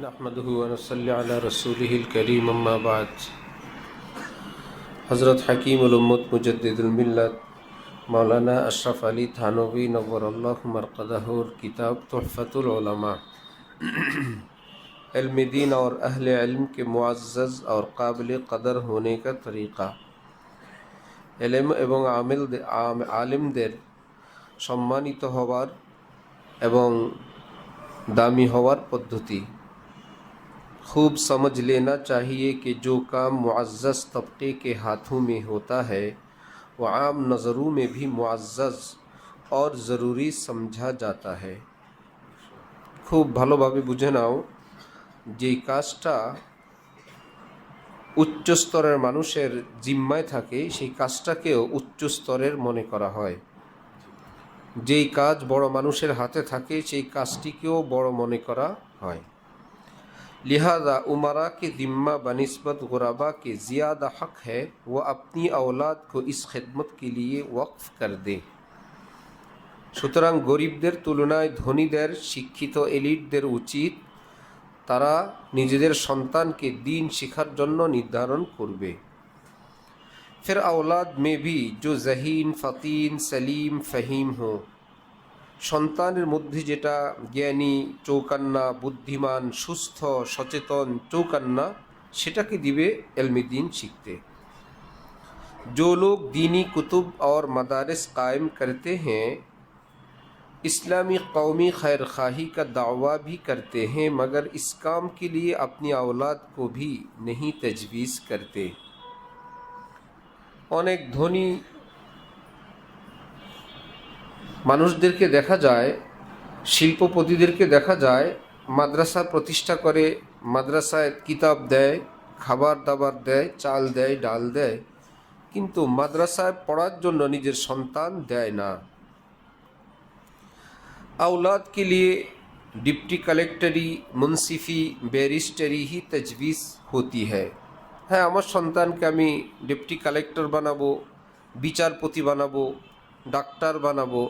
नहमदुहु व नसल्ली अला रसूलिहिल करीम अम्मा बाद। हज़रत हकीमुल उम्मत मुजद्दिदुल मिल्लत मौलाना अशरफ अली थानवी नव्वरल्लाहु मरक़दहुर किताब तुहफ़तुल उलमा इल्म दीन और अहले इल्म के मुअज़्ज़ज़ और काबिल क़दर होने का तरीक़ा। इल्म एवं आलिमদের সম্মানিত হওয়ার এবং दामी हवार पद्धति। खूब समझ लेना चाहिए कि जो काम मुअज़्ज़ज़ तबके के हाथों में होता है वह आम नज़रों में भी मुअज़्ज़ज़ और ज़रूरी समझा जाता है। खूब भालोभाबे बुझे नाओ जे काजटा उच्च स्तरेर मानुषेर जिम्माय थाके सेई काजटाकेও उच्च स्तरेर मने करा हय। যেই কাজ বড় মানুষের হাতে থাকে সেই কাজটিকেও বড় মনে করা হয়। लिहाजा उमरा के जिम्मा बनिस्बत गुरबा के ज़्यादा हक है वह अपनी औलाद को इस खिदमत के लिए वक्फ कर दे। সুতরাং গরিবদের তুলনায় ধনীদের শিক্ষিত এলিটদের উচিত তারা নিজেদের সন্তানকে দ্বীন শেখার জন্য নির্ধারণ করবে। फिर औलाद में भी जो जहीन फ़तीन सलीम फ़हीम हो, সন্তানের মধ্যে যেটা জ্ঞানী চৌকান্না বুদ্ধিমান সুস্থ সচেতন চৌকান্না সেটাকে দিবে इल्म दीन सीखते। जो लोग दीनी कुतुब और मदारिस कायम करते हैं इस्लामी कौमी खैर खाही का दावा भी करते हैं मगर इस काम के लिए अपनी औलाद को भी नहीं तजवीज़ करते। অনেক ধনী মানুষদেরকে দেখা যায় শিল্পপতিদেরকে দেখা যায় মাদ্রাসা প্রতিষ্ঠা করে মাদ্রাসায় কিতাব দেয় খাবার দাবার দেয় চাল দেয় ডাল দেয় কিন্তু মাদ্রাসায় পড়ার জন্য নিজের সন্তান দেয় না। औलाद के लिए डिप्टी कलेक्टरी मुंसिफी बैरिस्टरी ही तजवीज़ होती है। হ্যাঁ আমার সন্তানকে আমি ডেপুটি কালেক্টর বানাবো বিচারপতি বানাবো ডাক্তার বানাবো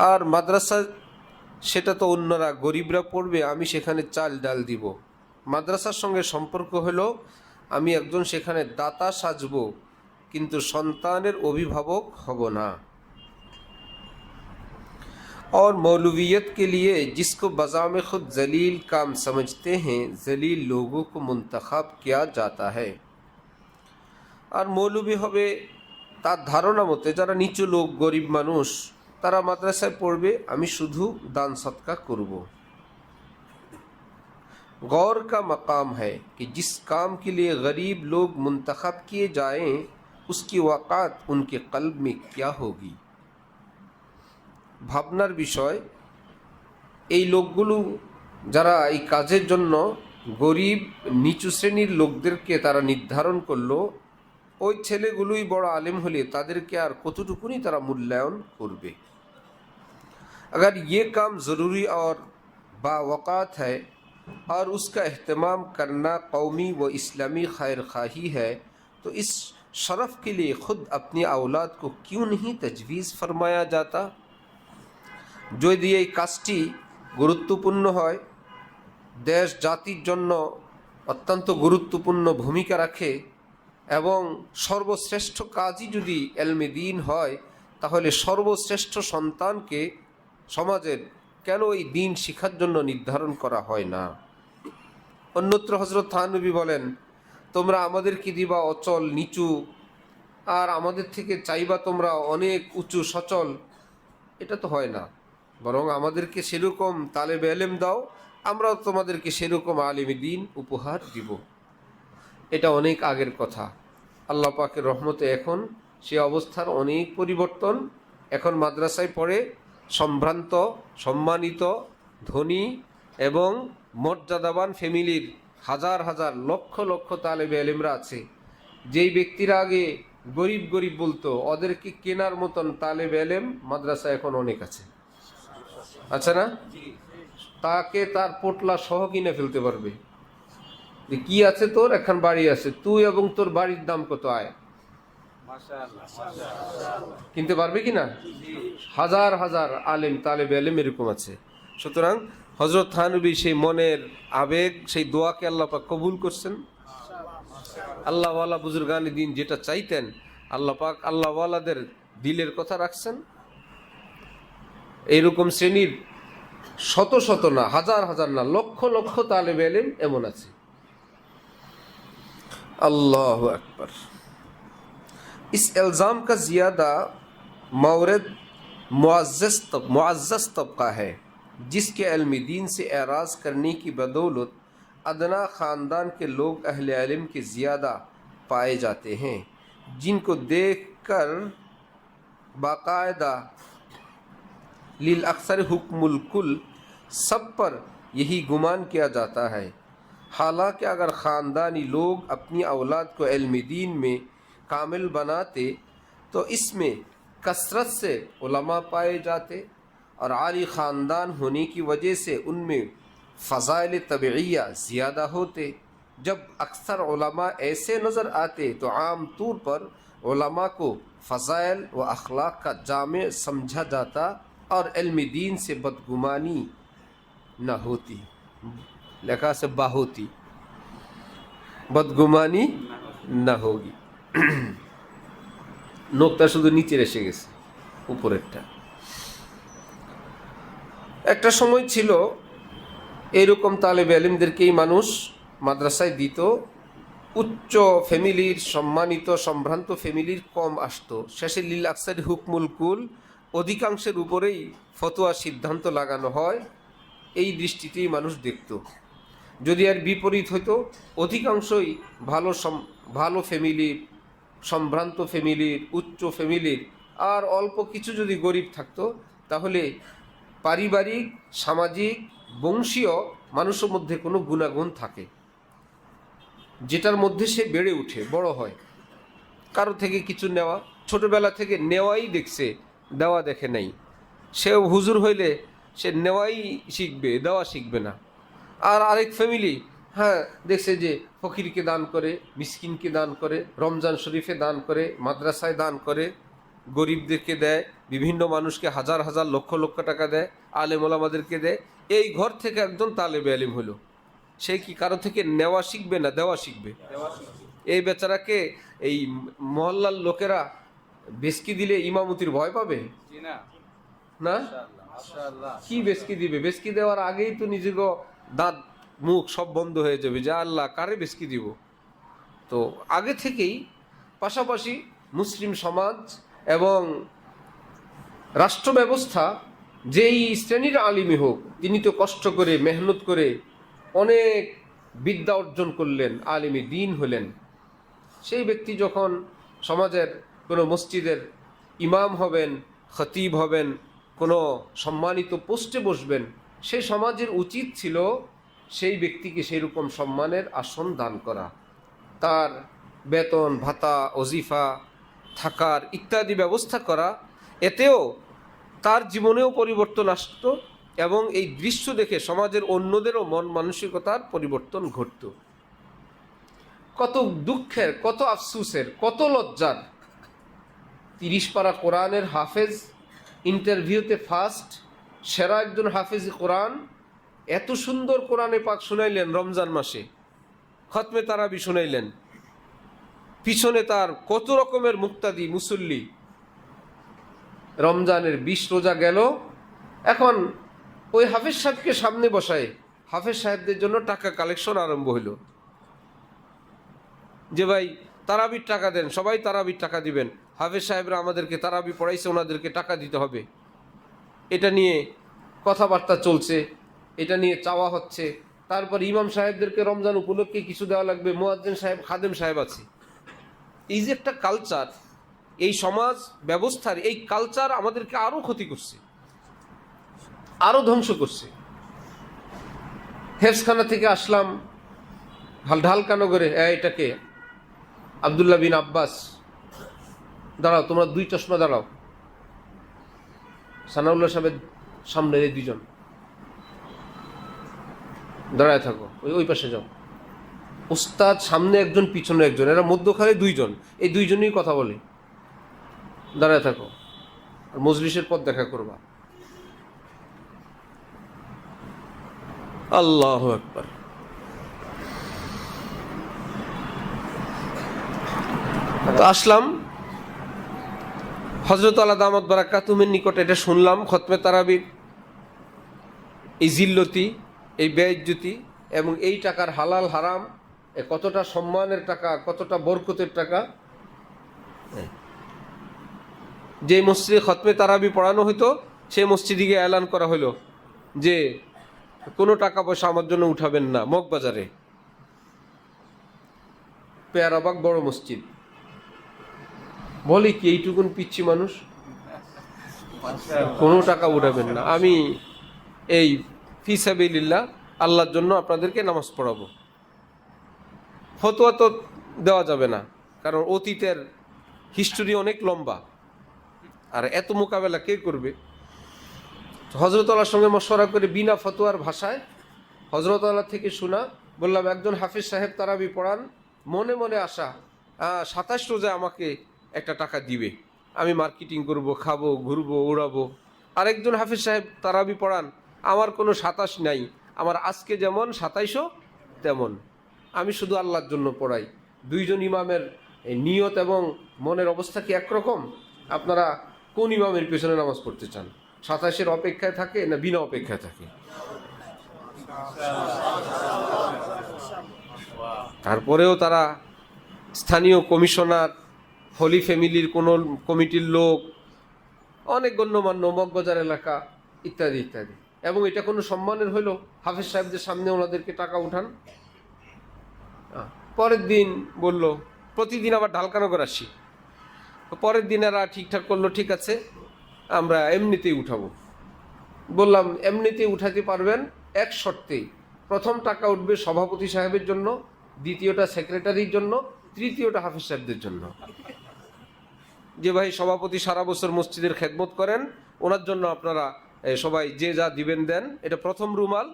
আর মাদ্রাসা সেটা তো অন্যরা গরিবরা পড়বে আমি সেখানে চাল ডাল দিব। মাদ্রাসার সঙ্গে সম্পর্ক হলো আমি একজন সেখানে দাতা সাজবো কিন্তু সন্তানের অভিভাবক হব না। और मौलवियत के लिए जिसको बज़ाम खुद जलील काम समझते हैं जलील लोगों को मुंतखब किया जाता है। और मौलवी হবে তার ধারণা মতে যারা নিচু লোক গরিব মানুষ তারা মাদ্রাসায় পড়বে আমি শুধু দান সদকা করব। गौर का मकाम है कि जिस काम के लिए गरीब लोग मुंतखब किए जाएं उसकी वक़ात उनके कल्ब में क्या होगी। ভাবনার বিষয় এই লোকগুলো যারা এই কাজের জন্য গরিব নিচু শ্রেণীর লোকদেরকে তারা নির্ধারণ করলো ওই ছেলেগুলোই বড় আলেম হলে তাদেরকে আর কতটুকুনি তারা মূল্যায়ন করবে। अगर ये काम ज़रूरी और बावक़ात है और उसका एहतमाम करना कौमी व इस्लामी खैर खाही है तो इस शरफ़ के लिए ख़ुद अपनी औलाद को क्यों नहीं तजवीज़ फरमाया जाता। যদি এই কাজটি গুরুত্বপূর্ণ হয় দেশ জাতির জন্য অত্যন্ত গুরুত্বপূর্ণ ভূমিকা রাখে এবং সর্বশ্রেষ্ঠ কাজই যদি ইলমে দ্বীন হয় তাহলে সর্বশ্রেষ্ঠ সন্তানকে সমাজের কেন এই দ্বীন শিক্ষার জন্য নির্ধারণ করা হয় না। অন্যত্র হযরত থানবী বলেন তোমরা আমাদেরকে দিবা অচল নিচু আর আমাদের থেকে চাইবা তোমরা অনেক উঁচু সচল, এটা তো হয় না, বরং আমাদেরকে সেরকম তালেবে ইলম দাও আমরাও তোমাদেরকে সেরকম আলিম দ্বীন উপহার দিব। এটা অনেক আগের কথা। আল্লাহ পাকের রহমতে এখন সে অবস্থার অনেক পরিবর্তন। এখন মাদ্রাসায় পড়ে সম্ভ্রান্ত সম্মানিত ধনী এবং মর্যাদাবান ফ্যামিলির হাজার হাজার লক্ষ লক্ষ তালেবে ইলমরা আছে। যেই ব্যক্তিরা আগে গরিব গরিব বলতো ওদেরকে কেনার মতন তালেবে ইলম মাদ্রাসা এখন অনেক আছে, আচ্ছা না? তাকে তার পোটলা সহ কিনে ফেলতে পারবে যে কি আছে তোর এখন বাড়ি আছে তুই এবং তোর বাড়ির দাম কত আয় কিনতে পারবে কি না? হাজার হাজার আলেম তালেবে ইলম এরকম আছে। সুতরাং হযরত থানবী সেই মনের আবেগ, সেই দোয়াকে আল্লাহ পাক কবুল করছেন। আল্লাহওয়ালা বুজুর্গানি দিন যেটা চাইতেন, আল্লাহ পাক আল্লাহওয়ালাদের দিলের কথা রাখছেন। এইরকম শ্রেণীর শত শত না, হাজার হাজার না, লক্ষ লক্ষ তালেব ইলম এমন আছে। अल्लाह अकबर। इस इल्ज़ाम का ज़्यादा मौरद मुअज़्ज़ज़ तबका है जिसके इल्म दीन से एराज़ करने की बदौलत अदना ख़ानदान के लोग अहले इल्म के ज़्यादा पाए जाते हैं, जिनको देख कर बाकायदा लिल अक्सर हुक्मुल कुल सब पर यही गुमान किया जाता है। हालांकि अगर ख़ानदानी लोग अपनी औलाद को इल्म दीन में कामिल बनाते तो इसमें कसरत से उलमा पाए जाते और आली ख़ानदान होने की वजह से उनमें फ़ज़ाइल तबइया ज़्यादा होते। जब अक्सर उलमा ऐसे नज़र आते तो आम तौर पर उलमा को फ़ज़ाइल व अखलाक का जामे समझा जाता और इल्म दीन से बदगुमानी न होती। লেখা আছে বাহতি, বদগুমানি না হোগি। নোকটা শুধু নিচে এসে গেছে, উপরেরটা। একটা সময় ছিল এইরকম তালেব ইলমদেরকেই মানুষ মাদ্রাসায় দিত। উচ্চ ফ্যামিলির, সম্মানিত সম্ভ্রান্ত ফ্যামিলির কম আসতো। শেষে লিল আকসারি হুকমুল কুল, অধিকাংশের উপরেই ফতোয়া সিদ্ধান্ত লাগানো হয়, এই দৃষ্টিতেই মানুষ দেখত। যদি আর বিপরীত হতো, অধিকাংশই ভালো ফ্যামিলির, সম্ভ্রান্ত ফ্যামিলির, উচ্চ ফ্যামিলির, আর অল্প কিছু যদি গরিব থাকতো, তাহলে পারিবারিক, সামাজিক, বংশীয় মানুষের মধ্যে কোনো গুণাগুণ থাকে যেটার মধ্যে সে বেড়ে উঠে, বড় হয়। কারো থেকে কিছু নেওয়া, ছোটবেলা থেকে নেওয়াই দেখছে, দেওয়া দেখে নাই। সেও হুজুর হইলে সে নেওয়াই শিখবে, দেওয়া শিখবে না। আর আরেক ফ্যামিলি, হ্যাঁ, দেখছে যে ফকিরকে দান করে, মিসকিনকে দান করে, রমজান শরীফে দান করে, মাদ্রাসায় দান করে, গরিবদেরকে দেয়, বিভিন্ন মানুষকে হাজার হাজার লক্ষ লক্ষ টাকা দেয়, আলেম ওলামাদেরকে দেয়। এই ঘর থেকে একজন তালেবে ইলম হলো, সে কি কারো থেকে নেওয়া শিখবে না দেওয়া শিখবে? এই বেচারাকে এই মহল্লার লোকেরা বেশকি দিলে ইমামতির ভয় পাবে না? কি বেশকি দিবে? বেশকি দেওয়ার আগেই তো নিজেকে দাঁত মুখ সব বন্ধ হয়ে যাবে, যে আল্লাহ কারে বেশকি দিব। তো আগে থেকেই পাশাপাশি মুসলিম সমাজ এবং রাষ্ট্র ব্যবস্থা যেই শ্রেণীর আলিমই হোক, তিনি তো কষ্ট করে মেহনত করে অনেক বিদ্যা অর্জন করলেন, আলিমী দ্বীন হলেন। সেই ব্যক্তি যখন সমাজের কোনো মসজিদের ইমাম হবেন, খতিব হবেন, কোনো সম্মানিত পোস্টে বসবেন, সেই সমাজের উচিত ছিল সেই ব্যক্তিকে সেই রকম সম্মানের আসন দান করা, তার বেতন ভাতা, ওজিফা, থাকার ইত্যাদি ব্যবস্থা করা। এতেও তার জীবনেও পরিবর্তন আসত এবং এই দৃশ্য দেখে সমাজের অন্যদেরও মন মানসিকতার পরিবর্তন ঘটত। কত দুঃখের, কত আফসুসের, কত লজ্জার! 30 পারা কোরআনের হাফেজ, ইন্টারভিউতে ফার্স্ট, সেরা একজন হাফেজ কোরআন, এত সুন্দর কোরআনে পাক শুনাইলেন রমজান মাসে, খতমে তারাবি শুনাইলেন, পিছনে তার কত রকমের মুক্তাদি মুসল্লি। রমজানের 20 রোজা গেল, এখন ওই হাফেজ সাহেবকে সামনে বসায় হাফেজ সাহেবদের জন্য টাকা কালেকশন আরম্ভ হইল, যে ভাই তারাবির টাকা দেন, সবাই তারাবির টাকা দিবেন, হাফেজ সাহেবরা আমাদেরকে তারাবি পড়াইছে, ওনাদেরকে টাকা দিতে হবে। এটা নিয়ে কথাবার্তা চলছে, এটা নিয়ে চাওয়া হচ্ছে। তারপর ইমাম সাহেবদেরকে রমজান উপলক্ষে কিছু দেওয়া লাগবে, মুয়াজ্জিন সাহেব, খাদেম সাহেব আছে। এই যে একটা কালচার, এই সমাজ ব্যবস্থার এই কালচার আমাদেরকে আরো ক্ষতি করছে, আরো ধ্বংস করছে। হেফজখানা থেকে আসলাম ঢালকানগরে, এটাকে আব্দুল্লাহ বিন আব্বাস, দাঁড়াও তোমরা 2 চশমা দাঁড়াও, সানাউল্লাহ সাহেবের সামনে এই 2জন দাঁড়ায় থাকো, ওই পাশে যাও। উস্তাদ সামনে একজন, পিছনে একজন, এরা মধ্যখানে 2জন, এই 2জনই কথা বলে। দাঁড়ায় থাকো, আর মজলিসের পর দেখা করবা। আল্লাহু আকবার। তো আসলাম হযরত আলা দামাত বারাকাতুহুর নিকট, এটা শুনলাম খতমে তারাবির এই জিল্লতি, এই বেইজ্জতি এবং এই টাকার হালাল হারাম, কতটা সম্মানের টাকা, কতটা বরকতের টাকা। যে মসজিদে খতমে তারাবি পড়ানো হতো সেই মসজিদে গিয়ে এলান করা হলো যে কোনো টাকা পয়সা আমার জন্য উঠাবেন না। মগবাজারে পেয়ারাবাগ বড় মসজিদ, বলে কি এইটুকুন পিচ্ছি মানুষ, কোনো টাকা উঠাবেন না, আমি এই ফি সাবিলিল্লাহ আল্লাহর জন্য আপনাদেরকে নামাজ পড়াবো। ফতোয়া তো দেওয়া যাবে না, কারণ অতীতের হিস্টোরি অনেক লম্বা, আর এত মোকাবেলা কে করবে। হযরত আল্লাহর সঙ্গে মশওয়ারা করে বিনা ফতোয়ার ভাষায় হযরত আল্লাহ থেকে শোনা, বললাম একজন হাফিজ সাহেব তারাবি পড়ান, মনে মনে আশা 27 রোজা আমাকে একটা টাকা দিবে, আমি মার্কেটিং করব, খাবো, ঘুরবো, উড়াবো। আরেকজন হাফিজ সাহেব তারাবি পড়ান, আমার কোনো 27 নাই, আমার আজকে যেমন 27ও তেমন, আমি শুধু আল্লাহর জন্য পড়াই। দুইজন ইমামের নিয়ত এবং মনের অবস্থা কি একরকম? আপনারা কোন ইমামের পেছনে নামাজ পড়তে চান? 27-এর অপেক্ষায় থাকে না বিনা অপেক্ষায় থাকে? তারপরেও তারা স্থানীয় কমিশনার, হোলি ফ্যামিলির কোনো কমিটির লোক, অনেক গণ্যমান্য, মগবাজার এলাকা ইত্যাদি ইত্যাদি। এবং এটা কোনো সম্মানের হইল হাফেজ সাহেবদের সামনে ওনাদেরকে টাকা উঠান। পরের দিন বলল প্রতিদিন আবার ঢালকানো করে আসি। পরের দিন এরা ঠিকঠাক করলো, ঠিক আছে আমরা এমনিতেই উঠাবো। বললাম এমনিতেই উঠাতে পারবেন, এক শর্তেই, প্রথম টাকা উঠবে সভাপতি সাহেবের জন্য, দ্বিতীয়টা সেক্রেটারির জন্য, তৃতীয়টা হাফেজ সাহেবদের জন্য। যে ভাই সভাপতি সারা বছর মসজিদের খেদমত করেন, ওনার জন্য আপনারা সবাই যে যা দিবেন দেন, এটা প্রথম রুমাল।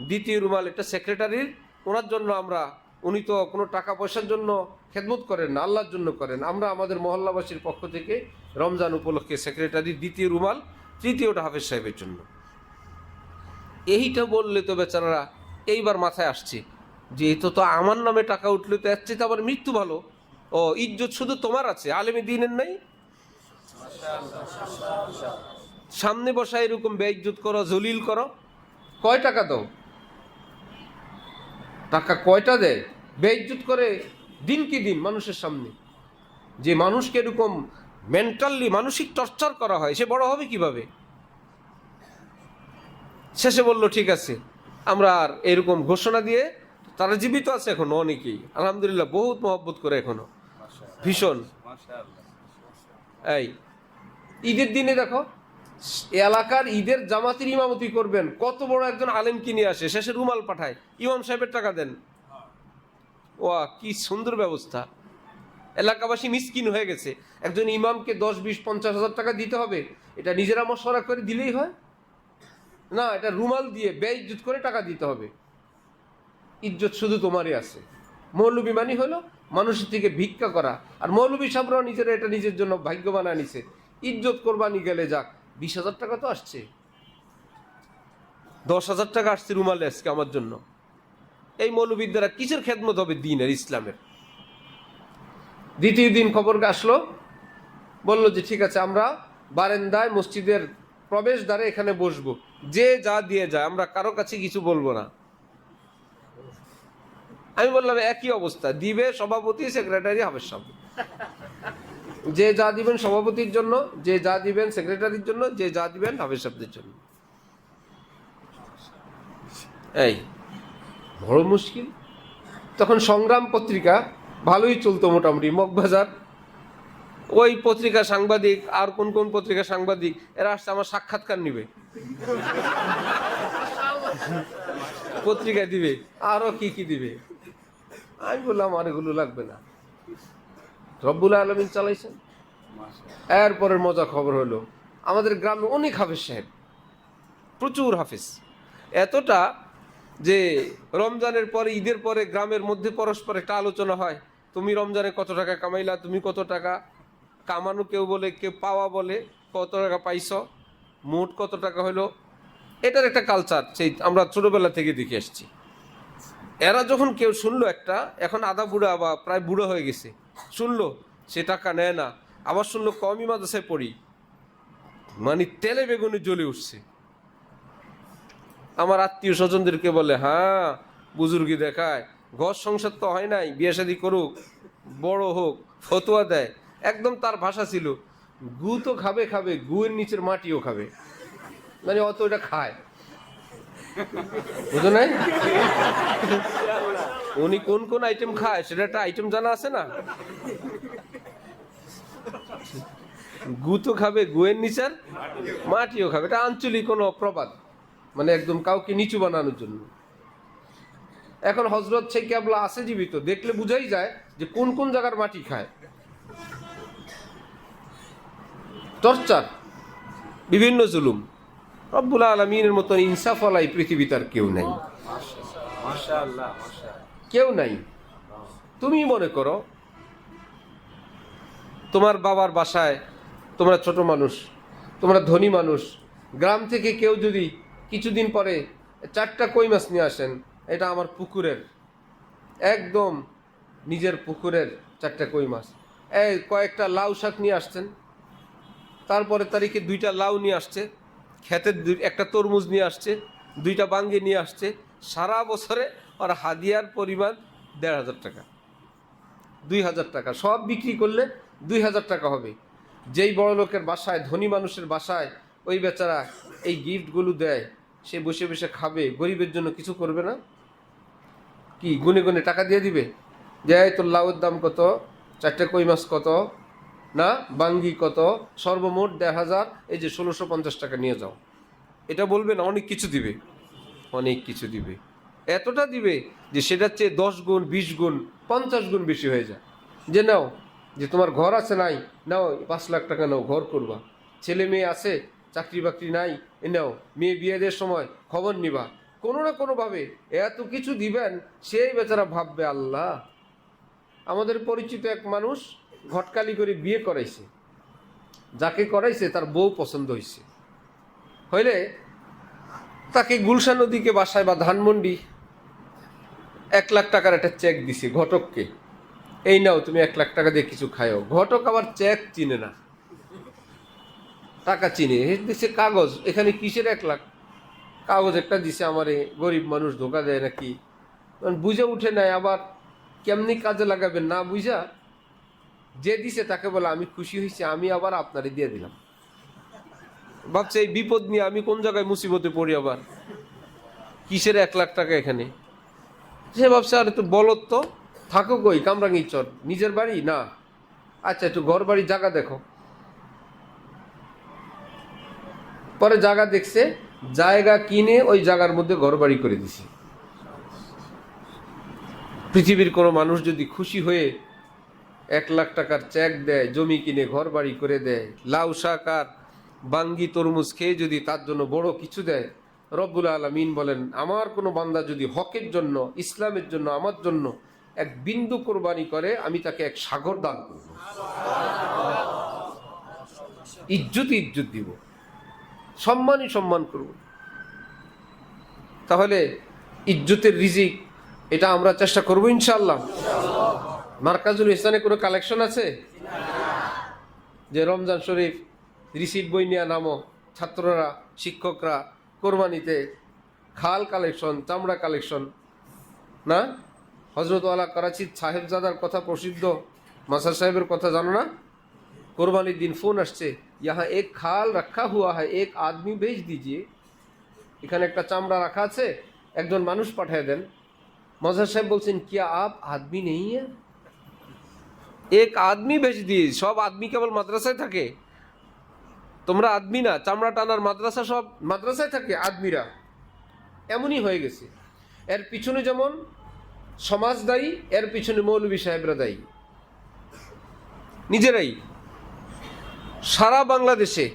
দ্বিতীয় রুমাল এটা সেক্রেটারির, ওনার জন্য আমরা, উনি তো কোনো টাকা পয়সার জন্য খেদমত করেন না, আল্লাহর জন্য করেন, আমরা আমাদের মহল্লাবাসীর পক্ষ থেকে রমজান উপলক্ষে সেক্রেটারির দ্বিতীয় রুমাল, তৃতীয়টা হাফেজ সাহেবের জন্য। এইটা বললে তো বেচারারা এইবার মাথায় আসছে যে এই তো আমার নামে টাকা উঠলে তো এর চেয়ে আবার মৃত্যু ভালো। ও ইজ্জত শুধু তোমার আছে, আলেমে দ্বীনের নাই? সামনে বসা এরকম বেইজ্জত করো, জলিল করো, কয় টাকা দাও? টাকা কয়টা দেয়? বেইজ্জত করে দিন কি দিন মানুষের সামনে। যে মানুষকে এরকম মেন্টালি মানসিক টর্চার করা হয়, সে বড় হবে কিভাবে? শেষে বলল ঠিক আছে, আমরা আর এরকম ঘোষণা দিয়ে, তারা জীবিত আছে এখনো অনেকেই আলহামদুলিল্লাহ, বহুত মহব্বত করে এখনো ভীষণ। এই ঈদের দিনে দেখো, এলাকার ঈদের জামাতের ইমামতি করবেন, কত বড় একজন আলেমকে নিয়ে আসে, শেষে রুমাল পাঠায়, ইমাম সাহেবের টাকা দেন। ওয়া কি সুন্দর ব্যবস্থা! এলাকাবাসী মিসকিন হয়ে গেছে, একজন ইমামকে 10, 20, 50 হাজার টাকা দিতে হবে, এটা নিজেরা মশওয়ারা করে দিলেই হয় না, এটা রুমাল দিয়ে বেইজ্জত করে টাকা দিতে হবে। ইজ্জত শুধু তোমারই আছে। মৌলবী মানি হলো মানুষের থেকে ভিক্ষা করা, আর মৌলবী সাহেবরাও নিজেরা এটা নিজের জন্য ভাগ্যবান আনিছে। ইজ্জত কোরবানি গেলে যাক, 20,000 টাকা তো আসছে, 10,000 টাকা আসছে রুমালে আজকে আমার জন্য। এই মৌলবীর দ্বারা কিসের খেদমত হবে দ্বীনের, ইসলামের? দ্বিতীয় দিন খবর আসলো, বলল যে ঠিক আছে আমরা বারান্দায় মসজিদের প্রবেশ দ্বারে এখানে বসবো, যে যা দিয়ে যায়, আমরা কারো কাছে কিছু বলবো না। আমি বললাম একই অবস্থা, দিবে সভাপতি, সেক্রেটারি, হাফেজ সাহেব। যে যা দিবেন সভাপতির জন্য, যে যা দিবেন সেক্রেটারির জন্য, যে যা দিবেন হাফেজ সাহেবদের জন্য। এই বড় মুশকিল। তখন সংগ্রাম পত্রিকা ভালোই চলতো মোটামুটি, মগবাজার ওই পত্রিকা সাংবাদিক, আর কোন কোন পত্রিকা সাংবাদিক, এরা আসছে আমার সাক্ষাৎকার নিবে, পত্রিকা দিবে, আরো কি কি দিবে। আমি বললাম আর এগুলো লাগবে না, রব্বুল আলামিন চালাইছেন। এরপরের মজা খবর হলো, আমাদের গ্রামে অনেক হাফেজ সাহেব, প্রচুর হাফেজ, এতটা যে রমজানের পরে, ঈদের পরে গ্রামের মধ্যে পরস্পর একটা আলোচনা হয়, তুমি রমজানে কত টাকা কামাইলা, তুমি কত টাকা কামানো, কেউ বলে, কেউ পাওয়া বলে, কত টাকা পাইছ, মোট কত টাকা হলো। এটার একটা কালচার, সেই আমরা ছোটবেলা থেকে দেখে আসছি। এরা যখন কেউ শুনলো একটা, এখন আধা বুড়া বা প্রায় বুড়ো হয়ে গেছে, শুনলো সে টাকা নেয় না, আবার শুনলো কমই মাদ্রাসায় পড়ি, মানে তেলে বেগুনে জ্বলে উঠছে। আমার আত্মীয় স্বজনদেরকে বলে, হ্যাঁ বুজুর্গি দেখায়, ঘর সংসার তো হয় নাই, বিয়ে শাদী করুক, বড় হোক, ফতোয়া দেয়। একদম তার ভাষা ছিল, গু তো খাবে খাবে, গুয়ের নিচের মাটিও খাবে, মানে অত এটা খায়, বুঝো নাই? উনি কোন কোন আইটেম খায় সেটা একটা আইটেম জানা আছে না? গু তো খাবে, গুয়ের নিচের মাটিও খাবে, এটা আঞ্চলিক কোনো প্রবাদ, মানে একদম কাউকে নিচু বানানোর জন্য। এখন হযরত শেখ কেবলা আছে জীবিত, দেখলে বুঝাই যায় যে কোন কোন জায়গার মাটি খায়। টর্চার, বিভিন্ন জুলুম। রব্বুল আলামিনের মতন ইনসাফওয়ালা এই পৃথিবীতে আর কেউ নাই, কেউ নাই। তুমি মনে করো তোমার বাবার বাসায়, তোমরা ছোট মানুষ, তোমরা ধনী মানুষ, গ্রাম থেকে কেউ যদি কিছুদিন পরে 4টা কই মাছ নিয়ে আসেন, এটা আমার পুকুরের, একদম নিজের পুকুরের 4টা কই মাছ, এই কয়েকটা লাউ শাক নিয়ে আসছেন, তারপরে তারিখে 2টা লাউ নিয়ে আসছে, ক্ষেতের একটা তরমুজ নিয়ে আসছে, 2টা বাঙ্গি নিয়ে আসছে, সারা বছরে আর হাদিয়ার পরিমাণ 1,500 টাকা, 2,000 টাকা, সব বিক্রি করলে 2,000 টাকা হবে। যেই বড় লোকের বাসায়, ধনী মানুষের বাসায় ওই বেচারা এই গিফটগুলো দেয়, সে বসে বসে খাবে, গরিবের জন্য কিছু করবে না? কি গুনে গুনে টাকা দিয়ে দিবে যে এই তোর লাউয়ের দাম কত, 4টা কই মাছ কত, না বাঙ্গি কত, সর্বমোট 1,500, এই যে 1,650 টাকা নিয়ে যাও, এটা বলবে না? অনেক কিছু দিবে, অনেক কিছু দিবে, এতটা দিবে যে সেটার চেয়ে 10 গুণ, 20 গুণ, 50 গুণ বেশি হয়ে যায়। যে নাও, যে তোমার ঘর আছে নাই, নাও 5 লাখ টাকা নাও, ঘর করবা, ছেলে মেয়ে আছে, চাকরি বাকরি নাই, এ নাও, মেয়ে বিয়েদের সময় খবর নিবা, কোনো না কোনোভাবে এত কিছু দিবেন। সেই বেচারা ভাববে, আল্লাহ, আমাদের পরিচিত এক মানুষ ঘটকালি করে বিয়ে করাইছে, যাকে করাইছে তার বউ পছন্দ হয়েছে, হইলে তাকে গুলশান নদীকে বাসায় বা ধানমন্ডি 1 লাখ টাকার একটা চেক দিছে ঘটককে, এই নাও তুমি 1 লাখ টাকা দিয়ে কিছু খায়ও। ঘটক আবার চেক চিনে না, টাকা চিনে, দিছে কাগজ, এখানে কিসের 1 লাখ, কাগজ একটা দিছে, আমারে গরিব মানুষ ধোকা দেয় নাকি, বুঝে উঠে নেয়, আবার কেমনি কাজে লাগাবেন না বুঝা, যে দিছে তাকে বলে আমি খুশি হয়েছি, আমি আবার আপনারে দিয়ে দিলাম। ভাবছে এই বিপদ নিয়ে আমি কোন জায়গায় মুসিবতে পড়ি, আবার কিসের 1 লাখ টাকা এখানে। সে ভাবছে আরে তো বলত, তো থাকো কই, কামরাঙ্গি চর, নিজের বাড়ি না, আচ্ছা একটু ঘর বাড়ি জায়গা দেখো। পরে জায়গা দেখছে, জায়গা কিনে ওই জায়গার মধ্যে ঘর বাড়ি করে দিছে। পৃথিবীর কোনো মানুষ যদি খুশি হয়ে 1 লাখ টাকার চেক দেয়, জমি কিনে ঘর বাড়ি করে দেয়, লাউ শাক আর বাঙ্গি তরমুজ খেয়ে যদি তার জন্য বড় কিছু দেয়, রব্বুল আলামিন বলেন আমার কোনো বান্দা যদি হকের জন্য, ইসলামের জন্য, আমার জন্য 1 বিন্দু কোরবানি করে, আমি তাকে 1 সাগর দান করব, ইজ্জত ইজ্জত দিব, সম্মানই সম্মান করব। তাহলে ইজ্জতের রিজিক এটা আমরা চেষ্টা করবো ইনশাআল্লাহ। মার্কাজুল ইহসানে কোনো কালেকশন আছে যে রমজান শরীফ রিসিট বই নিয়ে নামো, ছাত্ররা, শিক্ষকরা কোরবানিতে খাল কালেকশন, চামড়া কালেকশন, না? হজরতওয়ালা করাচির সাহেবজাদার কথা প্রসিদ্ধ, মাসার সাহেবের কথা জানো না? কোরবানির দিন ফোন আসছে, ইহা 1 খাল রাখা হুয়া হ্যায়, 1 আদমি भेज दीजिए, এখানে একটা চামড়া রাখা আছে, একজন মানুষ পাঠিয়ে দেন। মাসার সাহেব বলছেন কিয়া আপ আদমি নেই হ্যাঁ? 1 আদমি भेज दिए। সব আদমি কেবল মাদ্রাসায় থাকে? তোমরা আদমি না, চামড়া টানার মাদ্রাসা সব মাদ্রাসায় থাকে আদমিরা। এমনই হয়ে গেছে। এর পিছনে যেমন সমাজ দায়ী, এর পিছনে মৌলভী সাহেবরা দায়ী, নিজেরাই। সারা বাংলাদেশে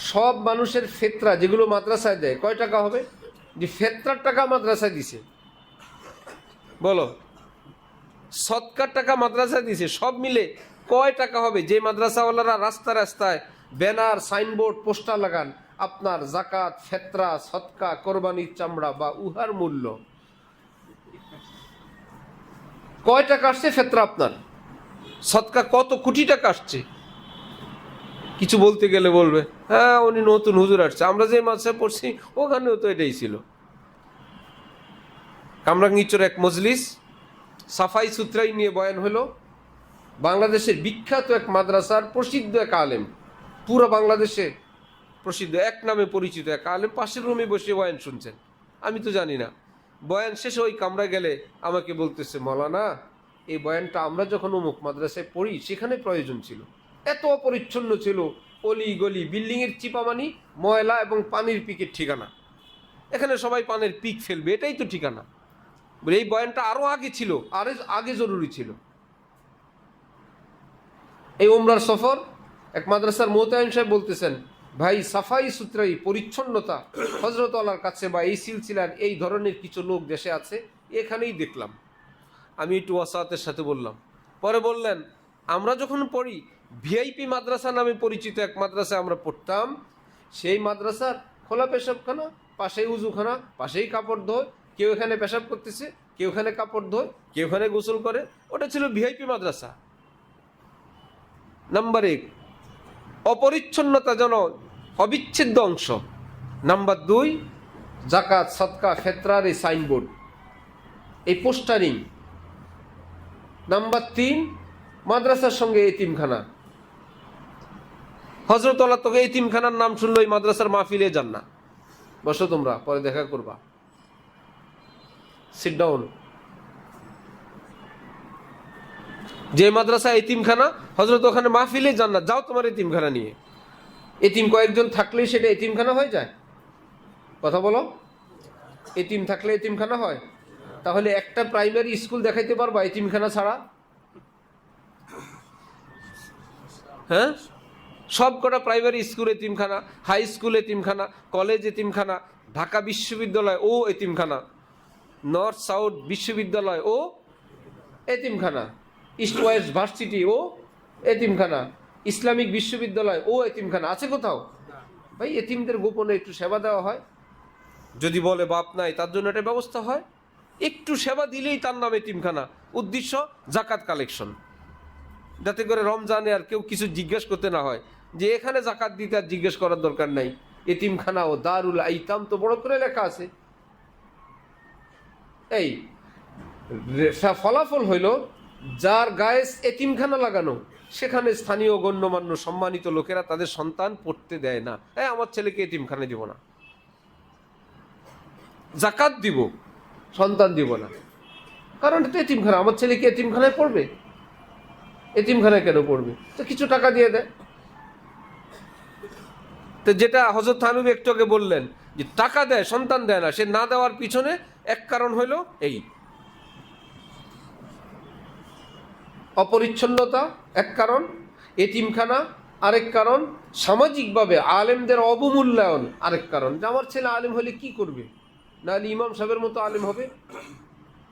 সব মানুষের ফেতরা যেগুলো মাদ্রাসায় দেয়, কয় টাকা হবে? যে ফেতরার টাকা মাদ্রাসায় দিছে, বলো, সৎকার টাকা মাদ্রাসায় দিছে, সব মিলে কয় টাকা হবে? যে মাদ্রাসাওয়ালারা রাস্তায় রাস্তায় ব্যানার, সাইনবোর্ড, পোস্টার লাগান, আপনার জাকাত, ফেতরা, সদকা, কোরবানির চামড়া বা উহার মূল্য কয় টাকা আসছে, ফেতরা আপনার সদকা কত কোটি টাকা আসছে। কিছু বলতে গেলে বলবে হ্যাঁ উনি নতুন হুজুর আসছে, আমরা যে মাদ্রাসায় পড়ছি ওখানেও তো এটাই ছিল। কামরাঙ্গীরচর এক মজলিস সাফাই সুতরাই নিয়ে বয়ান হলো। বাংলাদেশের বিখ্যাত এক মাদ্রাসার প্রসিদ্ধ এক আলেম, পুরো বাংলাদেশে প্রসিদ্ধ এক নামে পরিচিত এক আলেম পাশের রুমে বসে বয়ান শুনছেন। আমি তো জানি না, বয়ান শেষে ওই কামরা গেলে আমাকে বলতেছে, মৌলানা এই বয়ানটা আমরা যখন অমুক মাদ্রাসায় পড়ি সেখানে প্রয়োজন ছিল, এত অপরিচ্ছন্ন ছিল, অলি গলি, বিল্ডিংয়ের চিপামানি, ময়লা এবং পানির পিকের ঠিকানা, এখানে সবাই পানের পিক ফেলবে, এটাই তো ঠিকানা। এই বয়ানটা আরও আগে ছিল, আগে জরুরি ছিল। এই উমরার সফর এক মাদ্রাসার মোতায়েন সাহেব বলতেছেন, ভাই সাফাই সুতরাই, পরিচ্ছন্নতা হযরত আল্লাহর কাছে বা এই সিলসিলার এই ধরনের কিছু লোক দেশে আছে, এখানেই দেখলাম। আমি একটু ওয়াসাতের সাথে বললাম। পরে বললেন, আমরা যখন পড়ি ভিআইপি মাদ্রাসা নামে পরিচিত এক মাদ্রাসায় আমরা পড়তাম, সেই মাদ্রাসার খোলা পেশাবখানা, পাশেই উজুখানা, পাশেই কাপড় ধোয়, কেউ এখানে পেশাব করতেছে, কেউ এখানে কাপড় ধোয়, কেউ এখানে গোসল করে, ওটা ছিল ভিআইপি মাদ্রাসা। নাম্বার 1, অপরিচ্ছন্নতা যেন অবিচ্ছেদ্য অংশ। নাম্বার 2, জাকাত, সদকা, ফেতরার এই সাইনবোর্ড, এই পোস্টারিং। নাম্বার 3, মাদ্রাসার সঙ্গে এতিমখানা। হযরত আল্লাহ তোকে এতিমখানার নাম শুনলো এই মাদ্রাসার মাহফিলে যান না, বসো তোমরা, পরে দেখা করবা, সিট ডাউন। যে মাদ্রাসা এতিমখানা, হযরত ওখানে মাহফিলে যান না, যাও তোমার এতিমখানা নিয়ে। এতিম কয়েকজন থাকলেই সেটা এতিমখানা হয়ে যায়? কথা বলো, এতিম থাকলে এতিমখানা হয়? তাহলে একটা প্রাইমারি স্কুল দেখাইতে পারবা এতিমখানা ছাড়া? হ্যাঁ, সব কটা প্রাইমারি স্কুল এতিমখানা, হাই স্কুল এতিমখানা, কলেজ এতিমখানা, ঢাকা বিশ্ববিদ্যালয় ও এতিমখানা, নর্থ সাউথ বিশ্ববিদ্যালয় ও এতিমখানা, ইস্ট ওয়েস্ট ভার্সিটি ও এতিমখানা, ইসলামিক বিশ্ববিদ্যালয় ও এতিমখানা। আছে কোথাও? ভাই এতিমদের গোপনে একটু সেবা দেওয়া হয়, যদি বলে বাপ নাই তার জন্য একটা ব্যবস্থা হয়, একটু সেবা দিলেই তার নাম এতিমখানা। উদ্দেশ্য জাকাত কালেকশন, যাতে করে রমজানে আর কেউ কিছু জিজ্ঞেস করতে না হয় যে এখানে জাকাত দিতে আর জিজ্ঞেস করার দরকার নাই। এতিমখানা ও দারুল আইতাম তো বড় করে লেখা আছে। এই ফলাফল হইল, যার গায়ে এতিমখানা লাগানো সেখানে স্থানীয় গণ্যমান্য সম্মানিত লোকেরা তাদের সন্তান পড়তে দেয় না। আমার ছেলেকে এতিমখানা দিব না, জাকাত দিব, সন্তান দিব না, কারণ এটা এতিমখানা। আমার ছেলেকে এতিমখানায় পড়বে? এতিমখানায় কেন পড়বে? তো কিছু টাকা দিয়ে দেয়। তো যেটা হযরত থানবী একটু আগে বললেন যে টাকা দেয় সন্তান দেয় না, সে না দেওয়ার পিছনে এক কারণ হইল এই অপরিচ্ছন্নতা এক কারণ, এতিমখানা আরেক কারণ, সামাজিকভাবে আলেমদের অবমূল্যায়ন আরেক কারণ। যে আমার ছেলে আলেম হলে কি করবে? না হলে ইমাম সাহেবের মতো আলেম হবে,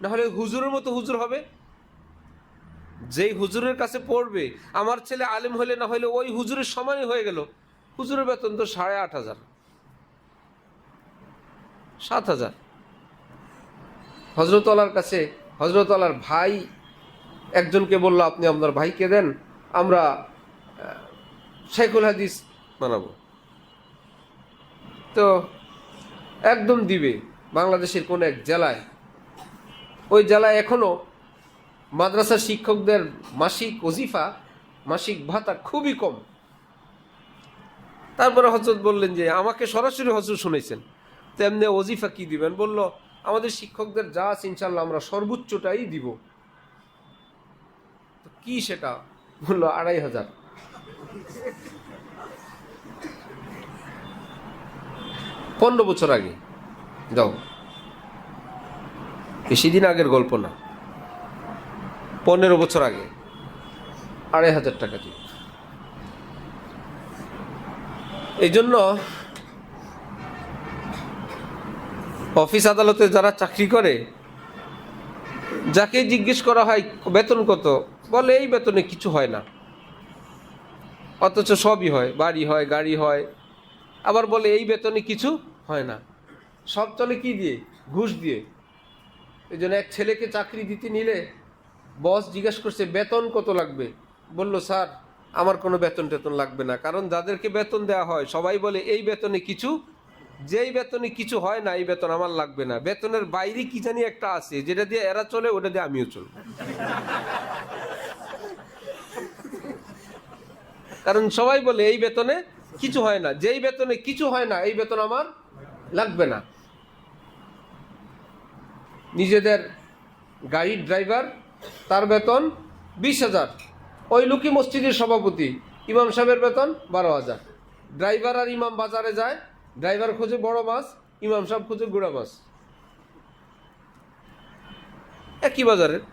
না হলে হুজুরের মতো হুজুর হবে। যেই হুজুরের কাছে পড়বে আমার ছেলে আলেম হলে না হলে ওই হুজুরের সমানই হয়ে গেল। হুজুরের বেতন তো 8,500, 7,000। হযরত আল্লাহর কাছে হযরত আল্লাহর ভাই একজনকে বলল, আপনি আপনার ভাইকে দেন, আমরা শাইখুল হাদিস বানাবো। তো একদম দিবে বাংলাদেশের কোন এক জেলায়। ওই জেলায় এখনো মাদ্রাসার শিক্ষকদের মাসিক ওজিফা, মাসিক ভাতা খুবই কম। তারপরে হযরত বললেন যে আমাকে সরাসরি হযরত শুনেছেন, তো এমনি ওজিফা কি দিবেন? বলল, আমাদের শিক্ষকদের যা আছে ইনশাল্লাহ আমরা সর্বোচ্চটাই দিব। তো কি সেটা? বললো 2,500। পনেরো বছর আগে, যাও, বেশি দিন আগের গল্প না, 15 বছর আগে 2,500 টাকা দিই। এই জন্য অফিস আদালতে যারা চাকরি করে, যাকে জিজ্ঞেস করা হয় বেতন কত, বলে এই বেতনে কিছু হয় না, অথচ সবই হয়, বাড়ি হয়, গাড়ি হয়, আবার বলে এই বেতনে কিছু হয় না। সব চলে কি দিয়ে? ঘুষ দিয়ে। এই জন্য এক ছেলেকে চাকরি দিতে নিলে বস জিজ্ঞেস করছে বেতন কত লাগবে, বলল স্যার আমার কোনো বেতন টেতন লাগবে না, কারণ যাদেরকে বেতন দেওয়া হয় সবাই বলে এই বেতনে কিছু, যেই বেতনে কিছু হয় না এই বেতন আমার লাগবে না, বেতনের বাইরে কি জানি একটা আছে যেটা দিয়ে এরা চলে, ওটা দিয়ে আমিও চলবো। কারণ সবাই বলে এই বেতনে কিছু হয় না, যেই বেতনে কিছু হয় না এই বেতন আমার লাগবে না। নিজেদের গাড়ির ড্রাইভার, তার বেতন 20,000, ওই লোকই মসজিদের সভাপতি, ইমাম সাহেবের বেতন 12,000। ড্রাইভার আর ইমাম বাজারে যায়, ড্রাইভার খোঁজে বড় মাছ, ইমাম সাহেব খোঁজে গুড়া মাছ, একই বাজারের।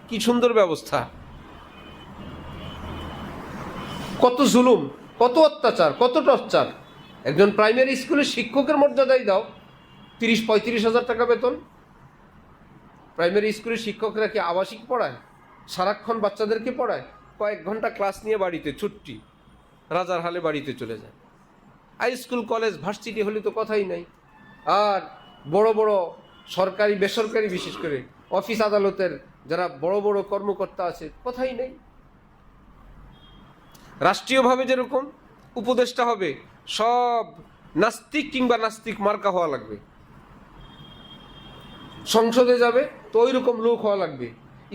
কি সুন্দর ব্যবস্থা! কত জুলুম, কত অত্যাচার, কত টর্চার! একজন প্রাইমারি স্কুলের শিক্ষকের মর্যাদাই দাও, 30-35,000 টাকা বেতন। প্রাইমারি স্কুলের শিক্ষকরা কি আবাসিক পড়ায়? সারাক্ষণ বাচ্চাদেরকে পড়ায়? কয়েক ঘন্টা ক্লাস নিয়ে বাড়িতে ছুটি, রাজার হালে বাড়িতে চলে যায়। হাই স্কুল, কলেজ, ভার্সিটি হলে তো কথাই নাই। আর বড় বড় সরকারি বেসরকারি বিশেষ করে অফিস আদালতের যারা বড় বড় কর্মকর্তা আছে, কথাই নেই। রাষ্ট্রীয়ভাবে যেরকম উপদেষ্টা হবে, সব নাস্তিক কিংবা নাস্তিক মার্কা হওয়া লাগবে। সংসদে যাবে তো ওই রকম লোক হওয়া লাগবে।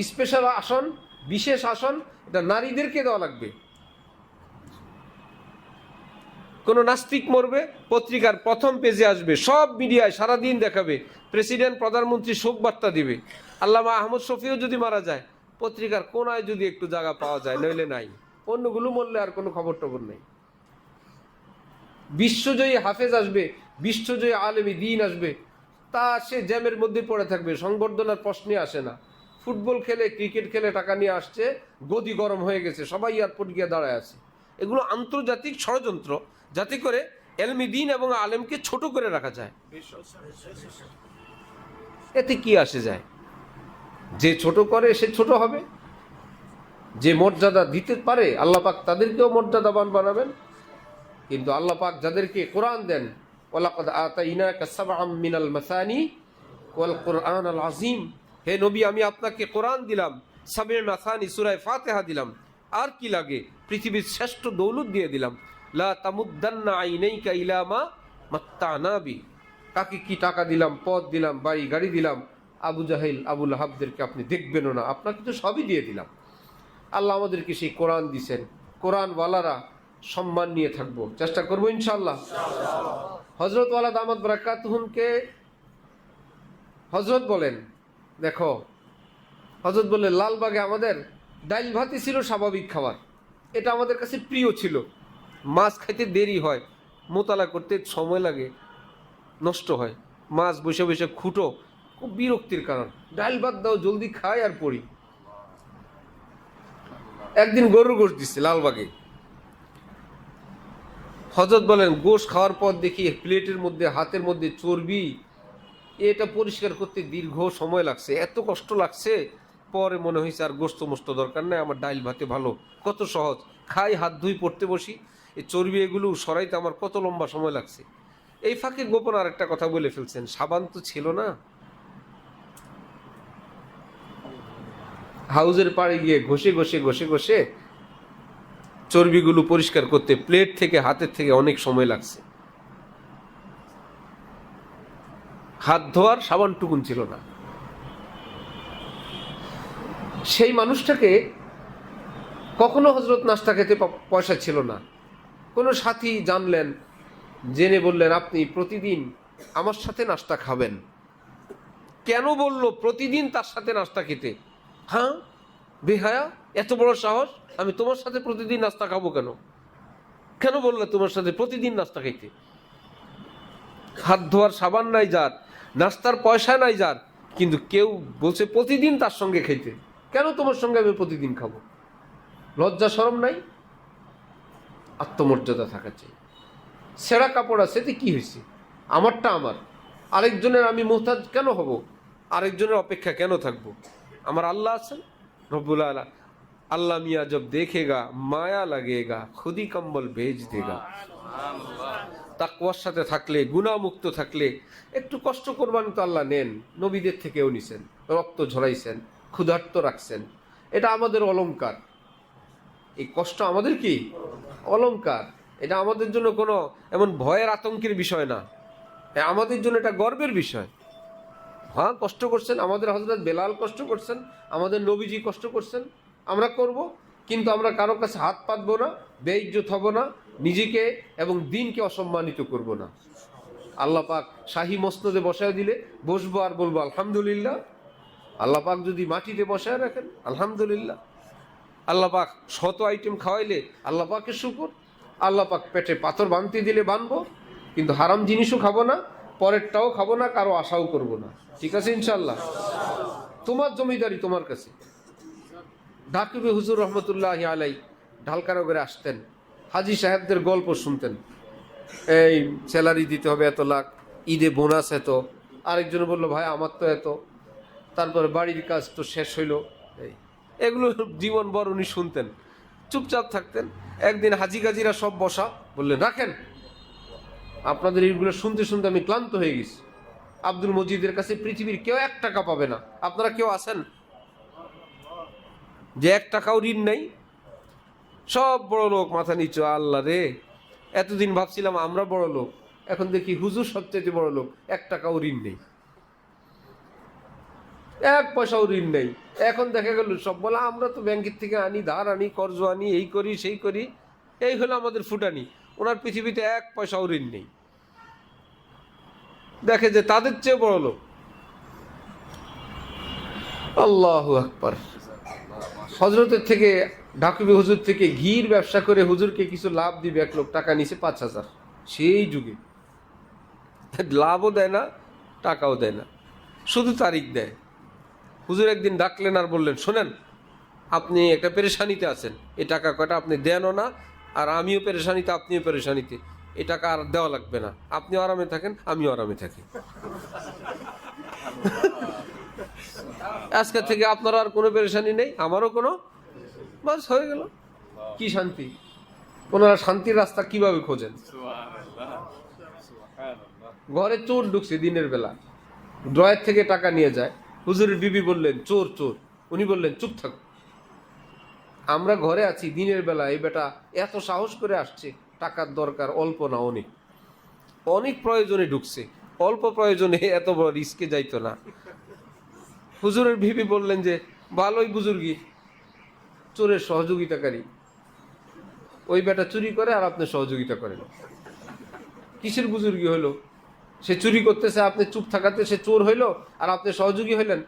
স্পেশাল আসন, বিশেষ আসন, এটা নারীদেরকে দেওয়া লাগবে। কোনো নাস্তিক মরবে, পত্রিকার প্রথম পেজে আসবে, সব মিডিয়ায় সারাদিন দেখাবে, প্রেসিডেন্ট প্রধানমন্ত্রী শোক বার্তা দিবে। আল্লামা আহমদ শফিও যদি মারা যায়, পত্রিকার কোনায় যদি একটু জায়গা পাওয়া যায়, নইলে নাই। অন্যগুলো মরলে আর কোনো খবর টবর নেই। বিশ্বজয়ী হাফেজ আসবে, বিশ্বজয়ী আলেমী দ্বীন আসবে, তা সে জ্যামের মধ্যে পড়ে থাকবে, সংবর্ধনার প্রশ্নে আসে না। ফুটবল খেলে, ক্রিকেট খেলে টাকা নিয়ে আসছে, গদি গরম হয়ে গেছে, সবাই এয়ারপোর্ট গিয়ে দাঁড়ায় আছে। এগুলো আন্তর্জাতিক ষড়যন্ত্র, যাতে করে এলমি দ্বীন এবং আলেমকে ছোট করে রাখা যায়। এতে কি আসে যায়? যে ছোট করে সে ছোট হবে, যে মর্যাদা দিতে পারে আল্লাহ পাক তাদেরকেও মর্যাদাবান বানাবেন। কিন্তু আল্লাহ পাক যাদেরকে কোরআন দেন, ওয়ালাকাদ আতাইনাকা সাবআম মিনাল মাসানি ওয়াল কুরআনাল আযীম, হে নবী আমি আপনাকে কোরআন দিলাম, সাবএ মাসানি সূরা ফাতিহা দিলাম, আর কি লাগে? পৃথিবীর শ্রেষ্ঠ দৌলত দিয়ে দিলাম। লা তামুদ্দান্না আইনাইকা ইলা মা মাত্তানা বি, কাকে কি টাকা দিলাম, পদ দিলাম, বাড়ি গাড়ি দিলাম, আবু জাহেল আবু লাহাবদেরকে আপনি দেখবেনও না, আপনাকে তো সবই দিয়ে দিলাম। আল্লাহ আমাদেরকে সেই কোরআন দিছেন, কোরআনওয়ালারা সম্মান নিয়ে থাকবো, চেষ্টা করবো ইনশাআল্লাহ। হযরত ওয়ালা দামাত বারাকাতুহুমকে হযরত বলেন, দেখো হযরত বললেন লালবাগে আমাদের ডাইল ভাতই ছিল স্বাভাবিক খাবার, এটা আমাদের কাছে প্রিয় ছিল। মাছ খাইতে দেরি হয়, মোতালা করতে সময় লাগে, নষ্ট হয়, মাছ বসে বসে খুঁটো, খুব বিরক্তির কারণ, ডাইল ভাত দাও জলদি খাই আর পড়ি। একদিন গরুর গোশত দিচ্ছে লালবাগে। হযরত বলেন গোশত খাওয়ার পর দেখি প্লেটের মধ্যে, হাতের মধ্যে চর্বি, এটা পরিষ্কার করতে দীর্ঘ সময় লাগছে, এত কষ্ট লাগছে। পরে মনে হয়েছে আর গোশত মোস্ত দরকার নেই, আমার ডাইল ভাতে ভালো, কত সহজ, খাই হাত ধুই পড়তে বসি, এই চর্বি এগুলো সরাইতে আমার কত লম্বা সময় লাগছে। এই ফাঁকে গোপন আর একটা কথা বলে ফেলছেন, সাবান তো ছিল না। হাউজের পাড়ে গিয়ে ঘষে ঘষে ঘষে ঘষে চর্বিগুলো পরিষ্কার করতে প্লেট থেকে হাতের থেকে অনেক সময় লাগছে। হাত ধোয়ার সাবানটুকুন ছিল না। সেই মানুষটাকে কখনো হযরত নাস্তা খেতে পয়সা ছিল না। কোনো সাথী জানলেন, জেনে বললেন আপনি প্রতিদিন আমার সাথে নাস্তা খাবেন। কেন বলল প্রতিদিন তার সাথে নাস্তা খেতে? হ্যাঁ বেহায়া, এত বড় সাহস, আমি তোমার সাথে প্রতিদিন নাস্তা খাবো কেন? কেন বললে তোমার সাথে প্রতিদিন নাস্তা খাইতে? হাত ধোয়ার সাবান নাই যার, নাস্তার পয়সা নাই যার, কিন্তু কেউ বলছে প্রতিদিন তার সঙ্গে খাইতে। কেন তোমার সঙ্গে আমি প্রতিদিন খাবো? লজ্জা শরম নাই? আত্মমর্যাদা থাকা চাই। ছেঁড়া কাপড় আছে, এতে কি হয়েছে? আমারটা আমার, আরেকজনের আমি মুহতাজ কেন হব? আরেকজনের অপেক্ষা কেন থাকবো? আমার আল্লাহ আছেন রব্বুল আলা, আল্লাহ মিয়া জব দেখেগা মায়া লাগেগা খুদি কম্বল ভেজ দেগা। তাকওয়ার সাথে থাকলে, গুনাহমুক্ত থাকলে একটু কষ্ট করবেন তো আল্লাহ নেন। নবীদের থেকেও নিছেন, রক্ত ঝরাইছেন, ক্ষুধার্ত রাখছেন। এটা আমাদের অলংকার। এই কষ্ট আমাদের কি অলংকার। এটা আমাদের জন্য কোনো এমন ভয়ের আতঙ্কের বিষয় না, আমাদের জন্য এটা গর্বের বিষয়। হ্যাঁ, কষ্ট করছেন, আমাদের হযরত বেলাল কষ্ট করছেন, আমাদের নবীজি কষ্ট করছেন, আমরা করব, কিন্তু আমরা কারো কাছে হাত পাতবো না, বেইজ্জত হব না, নিজেকে এবং দ্বীনকে অসম্মানিত করব না। আল্লাহ পাক শাহী মসনদে বসায় দিলে বসবো আর বলবো আলহামদুলিল্লাহ। আল্লাহ পাক যদি মাটিতে বসায় রাখেন আলহামদুলিল্লাহ। আল্লাহ পাক শত আইটেম খাওয়াইলে আল্লাহ পাকের শুকর। আল্লাহ পাক পেটে পাথর বানতে দিলে বানবো, কিন্তু হারাম জিনিসও খাবো না, পরেরটাও খাবো না, কারো আশাও করব না। ঠিক আছে ইনশাল্লাহ? তোমার জমিদারি তোমার কাছে। ঢাকিবে হুজুর রহমতুল্লাহ আলাই ঢালকানগরে আসতেন, হাজি সাহেবদের গল্প শুনতেন। এই স্যালারি দিতে হবে এত লাখ, ঈদে বোনাস এত, আরেকজন বলল ভাই আমার তো এত, তারপরে বাড়ির কাজ তো শেষ হইল। এগুলো জীবনভর উনি শুনতেন, চুপচাপ থাকতেন। একদিন হাজি গাজিরা সব বসা, বললেন রাখেন, আপনাদের এইগুলো শুনতে শুনতে আমি ক্লান্ত হয়ে গেছি। আব্দুল মজিদের কাছে পৃথিবীর কেউ 1 টাকা পাবে না। আপনারা কেউ আছেন যে 1 টাকাও ঋণ নাই? সব বড় লোক, মাথা নিচু। আল্লাহ রে, এতদিন ভাবছিলাম আমরা বড় লোক, এখন দেখি হুজুর সবচেয়ে বড় লোক, 1 টাকাও ঋণ নেই, 1 পয়সাও ঋণ নেই। এখন দেখা গেল সব বলে আমরা তো ব্যাংকের থেকে আনি, ধার আনি, কর্জ আনি, এই করি সেই করি, এই হলো আমাদের ফুটানি। ওনার পৃথিবীতে 1 পয়সাও ঋণ নেই। দেখে যে তাদের চেয়ে বড় লোক। আল্লাহু আকবার। হজরতের থেকে, ঢাকুবি হুজুর থেকে ঘির ব্যবসা করে হুজুরকে কিছু লাভ দিবে, 1 লোক টাকা নিছে 5,000। সেই যুগে লাভও দেয় না, টাকাও দেয় না, শুধু তারিখ দেয়। হুজুর একদিন ডাকলেন আর বললেন শোনেন, আপনি একটা পেরেশানিতে আছেন, এই টাকা কয়টা আপনি দেনও না, আর আমিও পেরেশানিতে, আপনিও পেরেশানিতে, এই টাকা আর দেওয়া লাগবে না, আপনিও আরামে থাকেন, আমিও আরামে থাকি। আজকে থেকে আপনার আর কোনো পেরেশানি নেই, আমারও কোনো, বাস হয়ে গেল। কি শান্তি! ওনারা শান্তির রাস্তা কিভাবে খোঁজেন? ঘরে চোর ঢুকছে দিনের বেলা, ড্রয়ের থেকে টাকা নিয়ে যায়। হুজুরের বিবি বললেন চোর চোর, উনি বললেন চুপ থাক, আমরা ঘরে আছি দিনের বেলা, এই বেটা এত সাহস করে আসছে, টাকার দরকার অল্প না অনেক, অনেক প্রয়োজনে ঢুকছে, অল্প প্রয়োজনে এত বড় রিস্কে যাইতো না। হুজুরের বিবি বললেন যে ভালোই বুজুর্গি, চোরের সহযোগিতাকারী, ওই বেটা চুরি করে আর আপনি সহযোগিতা করেন। কিসের বুজুর্গি হইলো? সে চুরি করতেছে, আপনি চুপ থাকাতে সে চোর হইল, আর আপনি সহযোগী হইলেন।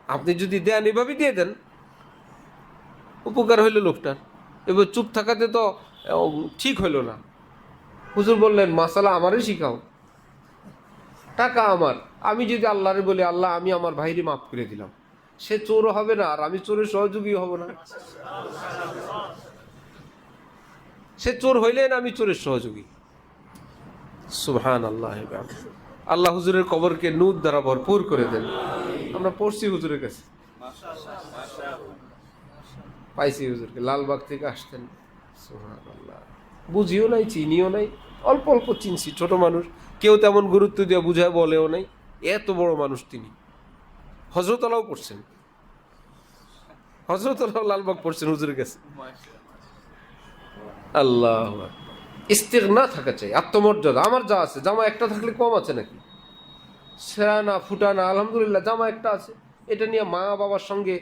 আপনি যদি দেন এভাবে দিয়ে দেন, উপকার হইল লোকটার, এবার চুপ থাকাতে তো ঠিক হইল না। হুজুর বললেন মাসালা আমারই শিখাও, টাকা আমার, আমি যদি আল্লাহরে বলি আল্লাহ আমি আমার ভাইরে মাফ করে দিলাম, সে চোরও হবে না আর আমি চোরের সহযোগী হব না। সে চোর হইলেন, আমি চোরের সহযোগী। সুবহান আল্লাহ। আল্লাহ হুজুরের কবরকে নূর দ্বারা ভরপুর করে দেন। আমরা পড়ছি হুজুরের কাছে, পাইছি হুজুরকে, লালবাগ থেকে আসতেন। সুবহান আল্লাহ। বুঝিও নাই, চিনিও নাই, অল্প অল্প চিনছি, ছোট মানুষ, কেউ তেমন গুরুত্ব দিয়ে বুঝায় বলেও নাই। এত বড় মানুষ তিনি। হযরতলাও পড়ছেন, হযরতলাও লালবাগ পড়ছেন হুজুরের কাছে। আল্লাহ, ইস্তিগনা থাকা চাই, আত্মমর্যাদা। আমার যা আছে, জামা একটা থাকলে কম আছে নাকি? সেরানা ফুটানা, আলহামদুলিল্লাহ জামা একটা আছে, এটা নিয়ে মা বাবার সঙ্গে,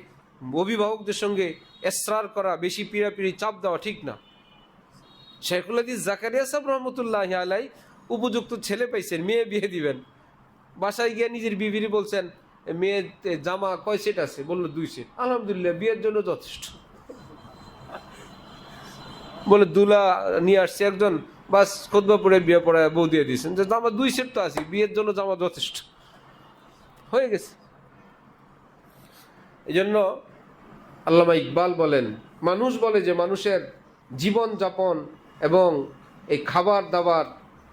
অভিভাবকদের সঙ্গে এসরার করা, বেশি পিড়াপিড়ি চাপ দেওয়া ঠিক না। শেখুল হাদিস জাকারিয়া সাহেব রহমতুল্লাহ আলাই উপযুক্ত ছেলে পাইছেন, মেয়ে বিয়ে দিবেন। বাসায় গিয়ে নিজের বিবিরি বলছেন মেয়ে জামা কয় সেট আছে? বললো 2 সেট। আলহামদুলিল্লাহ, বিয়ের জন্য যথেষ্ট। বলে দুলা নিয়ে আসছে একজন, বাস খুতবা পড়ে বিয়ে পড়ায় বউ দিয়ে দিয়েছেন, যে জামা 2 সেট তো আছে, বিয়ের জন্য জামা যথেষ্ট, হয়ে গেছে। এই জন্য আল্লামা ইকবাল বলেন, মানুষ বলে যে মানুষের জীবন যাপন এবং এই খাবার দাবার,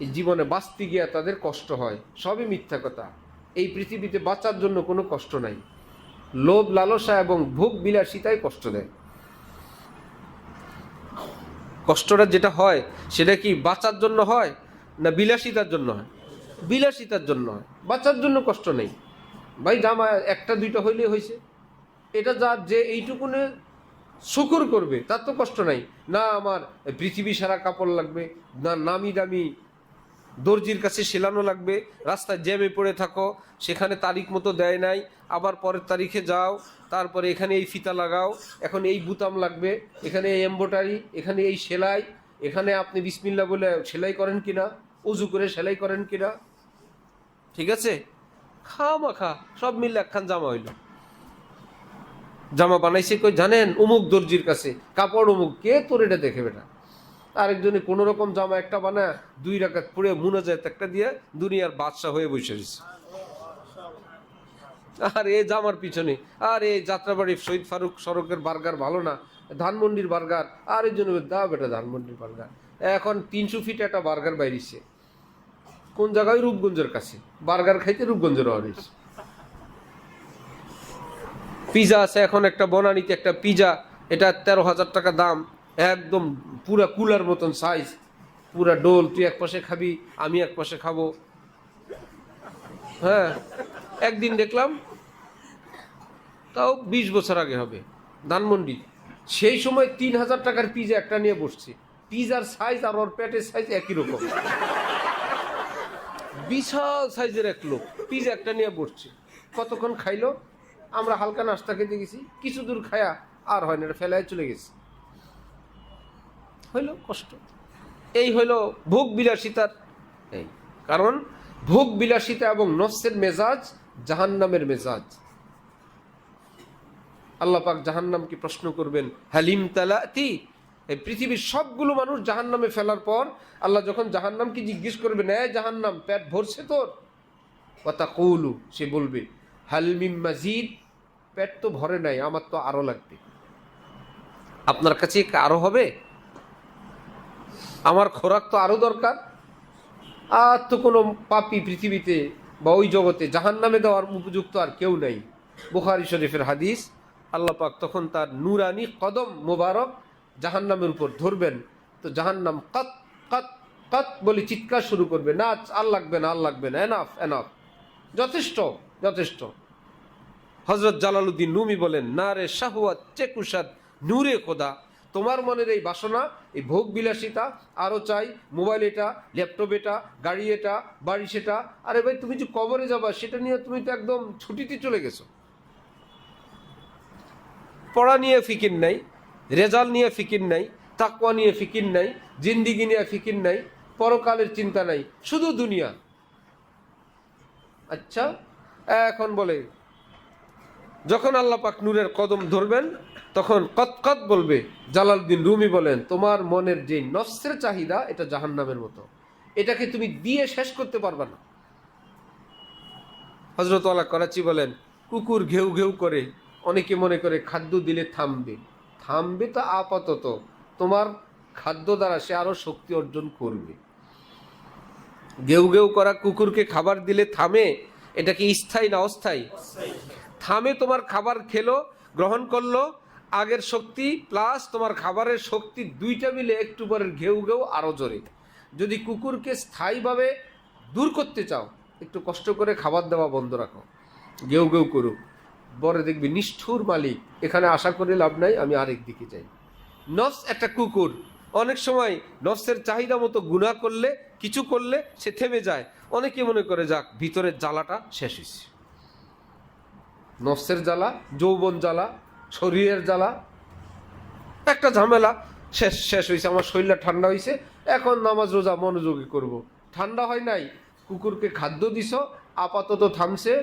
এই জীবনে বাঁচতে গিয়া তাদের কষ্ট হয়, সবই মিথ্যা কথা। এই পৃথিবীতে বাঁচার জন্য কোনো কষ্ট নাই, লোভ লালসা এবং ভোগ বিলাসিতাই কষ্ট দেয়। কষ্টটা যেটা হয় সেটা কি বাঁচার জন্য হয় না বিলাসিতার জন্য হয়? বিলাসিতার জন্য হয়, বাঁচার জন্য কষ্ট নেই। ভাই জামা একটা দুইটা হইলে হয়েছে, এটা যার যে এইটুকুনে শুকুর করবে তার তো কষ্ট নাই। না আমার পৃথিবী সারা কাপড় লাগবে, না নামি দামি দর্জির কাছে সেলানো লাগবে, রাস্তায় জ্যামে পড়ে থাকো, সেখানে তারিখ মতো দেয় নাই, আবার পরের তারিখে যাও, তারপরে এখানে এই ফিতা লাগাও, এখন এই বুতাম লাগবে, এখানে এই এম্বোটারি, এখানে এই সেলাই, এখানে আপনি বিসমিল্লাহ বলে সেলাই করেন কিনা, উজু করে সেলাই করেন কিনা, ঠিক আছে? খামাখা সব মিলে একখান জামা হইল। জামা বানাইছে কই জানেন? অমুক দর্জির কাছে, কাপড় অমুক। কে তোর এটা দেখে বেটা? আরেকজনে কোনো রকম জামা একটা বানায় 2 রাকাত পড়ে মুনাজাত একটা দিয়ে দুনিয়ার বাদশা হয়ে বসে রয়েছে। আর এই জামার পিছনে, আর এই যাত্রাবাড়ি শহীদ ফারুক সড়কের বার্গার ভালো না, ধানমন্ডির বার্গার, আর এই জন্য দা বেটা ধানমন্ডির বার্গার। এখন 300 ফিট একটা বার্গার বাইরেছে কোন জায়গায়? রূপগঞ্জের কাছে। বার্গার খাইতে রূপগঞ্জের হয়েছে। পিজা আছে এখন একটা বনানীতে, একটা পিজা, এটা 13,000 টাকা দাম, একদম পুরা কুলার মতন সাইজ, পুরা ডোল। তুই এক পাশে খাবি, আমি এক পাশে খাবো। হ্যাঁ, একদিন দেখলাম, তাও 20 বছর আগে হবে, ধানমন্ডি। সেই সময় 3,000 টাকার পিজা একটা নিয়ে বসছে। পিজার সাইজ আর ওর পেটের সাইজ একই রকম, বিশাল সাইজের এক লোক পিজা একটা নিয়ে বসছে। কতক্ষণ খাইলো? আমরা হালকা নাস্তা খেতে গেছি, কিছু দূর খায়া আর হয় না, এটা ফেলায় চলে গেছে। হইল কষ্ট। এই হইল ভোগ বিলাসিতার এই কারণ। ভোগ বিলাসিতা এবং নফসের মেজাজ জাহান্নামের মেজাজ। আল্লাহ পাক জাহান্নামকে প্রশ্ন করবেন, হালিম তালাতি। এই পৃথিবীর সবগুলো মানুষ জাহান্নামে ফেলার পর আল্লাহ যখন জাহান্নামকে জিজ্ঞেস করবেন, এ জাহান্নাম পেট ভরছে তোর? কথা কৌলু, সে বলবে হালমিম মাজিদ, পেট তো ভরে নাই, আমার তো আরো লাগবে। আপনার কাছে আরো হবে? আমার খোরাক তো আরো দরকার। আর তো কোনো পাপী পৃথিবীতে বা ওই জগতে জাহান্নামে দেওয়ার উপযুক্ত আর কেউ নাই। বুখারী শরীফের হাদিস। আল্লাহ পাক তখন তার নুরানি কদম মোবারক জাহান্নামের উপর ধরবেন, তো জাহান্নাম কাত কাত কাত বলে চিৎকার শুরু করবে, না আর লাগবে না, আর লাগবে না, এনাফ এনাফ, যথেষ্ট যথেষ্ট। হযরত জালালউদ্দিন রুমি বলেন, না রে শাহওয়াত চেকুসাদ নূরে খোদা, তোমার মনের এই বাসনা, এই ভোগ বিলাসিতা, আরও চাই, মোবাইল এটা, ল্যাপটপ এটা, গাড়ি এটা, বাড়ি সেটা। আরে ভাই, তুমি যে কবরে যাবা সেটা নিয়ে তুমি তো একদম ছুটিতে চলে গেছো। পড়া নিয়ে ফিকির নাই, রেজাল্ট নিয়ে ফিকির নাই, তাকওয়া নিয়ে ফিকির নাই, জিন্দিগি নিয়ে ফিকির নাই, পরকালের চিন্তা নাই, শুধু দুনিয়া। আচ্ছা, এখন বলে যখন আল্লাহ পাক নূরের কদম ধরবেন তখন কত বলবে। জালালউদ্দিন রুমি বলেন, তোমার মনের যে নফসের চাহিদা এটা জাহান্নামের মতো, এটাকে তুমি দিয়ে শেষ করতে পারবে না। হযরত আলা করাচি বলেন, কুকুর ঘেউ ঘেউ করে, অনেকে মনে করে খাদ্য দিলে থামবে। থামবে তো আপাতত, তোমার খাদ্য দ্বারা সে আরো শক্তি অর্জন করবে। ঘেউ ঘেউ করা কুকুরকে খাবার দিলে থামে, এটা কি স্থায়ী না অস্থায়ী? থামে, তোমার খাবার খেলো, গ্রহণ করলো, আগের শক্তি প্লাস তোমার খাবারের শক্তি দুইটা মিলে একটু পরের ঘেউ ঘেউ আরো জোরে। যদি কুকুরকে স্থায়ীভাবে দূর করতে চাও, একটু কষ্ট করে খাবার দেওয়া বন্ধ রাখো, ঘেউ ঘেউ করুক, পরে দেখবি নিষ্ঠুর মালিক, এখানে আশা করে লাভ নাই, আমি আরেক দিকে যাই। নফস একটা কুকুর, অনেক সময় নফসের চাহিদা মতো গুনাহ করলে, কিছু করলে সে থেমে যায়। অনেকে মনে করে যাক ভিতরের জ্বালাটা শেষ হয়েছে। নফসের জ্বালা, যৌবন জ্বালা, শরীরের জ্বালা, একটা ঝামেলা শেষ শেষ হয়েছে, আমার শরীরটা ঠান্ডা হয়েছে, এখন নামাজ রোজা মনোযোগী করব। ঠান্ডা হয় নাই, কুকুরকে খাদ্য দিছ, আপাতত থামছে,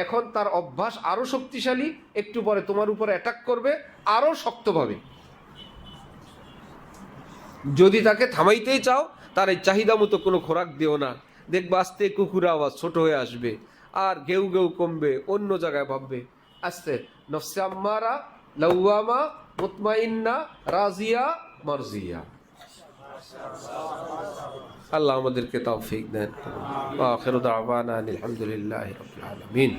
এখন তার অভ্যাস আরো শক্তিশালী, একটু পরে তোমার উপরে অ্যাটাক করবে আরো শক্তভাবে। যদি তাকে থামাইতেই চাও, তার এই চাহিদা মতো কোনো খোরাক দিও না, দেখবে আস্তে কুকুরের আওয়াজ ছোট হয়ে আসবে, আর ঘেউ ঘেউ কমবে, অন্য জায়গায় ভাববে। আস্তে নফসে আম্মারা লাওয়ামা মুতমাইন্না রাজিয়া মারজিয়া। আল্লাহ আমাদেরকে তৌফিক দেন। ওয়া আখিরু দাওয়ানা আলহামদুলিল্লাহি রাব্বিল আলামিন।